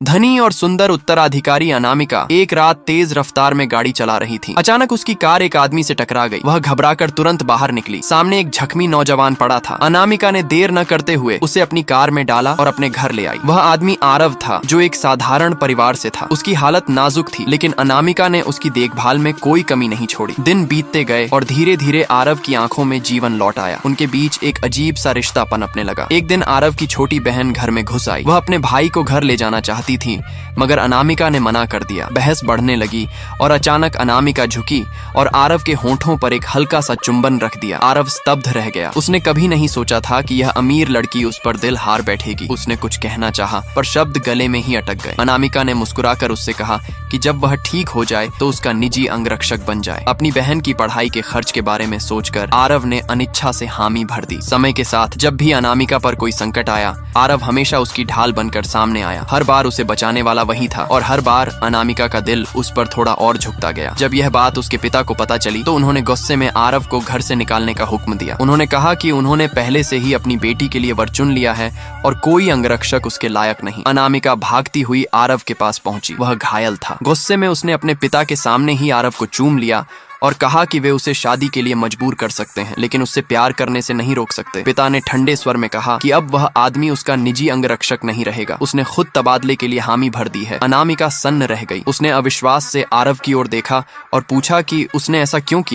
धनी और सुंदर उत्तराधिकारी अनामिका एक रात तेज रफ्तार में गाड़ी चला रही थी। अचानक उसकी कार एक आदमी से टकरा गई। वह घबराकर तुरंत बाहर निकली। सामने एक झकमी नौजवान पड़ा था। अनामिका ने देर न करते हुए उसे अपनी कार में डाला और अपने घर ले आई। वह आदमी आरव था, जो एक साधारण परिवार से था। उसकी हालत नाजुक थी, लेकिन अनामिका ने उसकी देखभाल में कोई कमी नहीं छोड़ी। दिन बीतते गए और धीरे धीरे आरव की आंखों में जीवन लौट आया। उनके बीच एक अजीब सा रिश्ता पनपने लगा। एक दिन आरव की छोटी बहन घर में घुस आई। वह अपने भाई को घर ले जाना चाहती थी, मगर अनामिका ने मना कर दिया। बहस बढ़ने लगी और अचानक अनामिका झुकी और आरव के होंठों पर एक हल्का सा चुंबन रख दिया। आरव स्तब्ध रह गया। उसने कभी नहीं सोचा था कि यह अमीर लड़की उस पर दिल हार बैठेगी। उसने कुछ कहना चाहा, पर शब्द गले में ही अटक गए। अनामिका ने मुस्कुराकर उससे कहा कि जब वह ठीक हो जाए तो उसका निजी अंगरक्षक बन जाए। अपनी बहन की पढ़ाई के खर्च के बारे में सोचकर आरव ने अनिच्छा से हामी भर दी। समय के साथ जब भी अनामिका पर कोई संकट आया, आरव हमेशा उसकी ढाल बनकर सामने आया। हर बार उसे बचाने वाला वही था और हर बार अनामिका का दिल उस पर थोड़ा और झुकता गया। जब यह बात उसके पिता को पता चली तो उन्होंने गुस्से में आरव को घर से निकालने का हुक्म दिया। उन्होंने कहा कि उन्होंने पहले से ही अपनी बेटी के लिए वर चुन लिया है और कोई अंगरक्षक उसके लायक नहीं। अनामिका भागती हुई आरव के पास पहुंची। वह घायल था। गुस्से में उसने अपने पिता के सामने ही आरव को चूम लिया और कहा कि वे उसे शादी के लिए मजबूर कर सकते हैं, लेकिन उससे प्यार करने से नहीं रोक सकते। पिता ने ठंडे स्वर में कहा कि अब वह आदमी उसका निजी अंगरक्षक नहीं रहेगा। उसने खुद तबादले के लिए हामी भर दी है। अनामिका सन्न रह गई। उसने अविश्वास से आरव की ओर देखा और पूछा कि उसने ऐसा क्यों किया।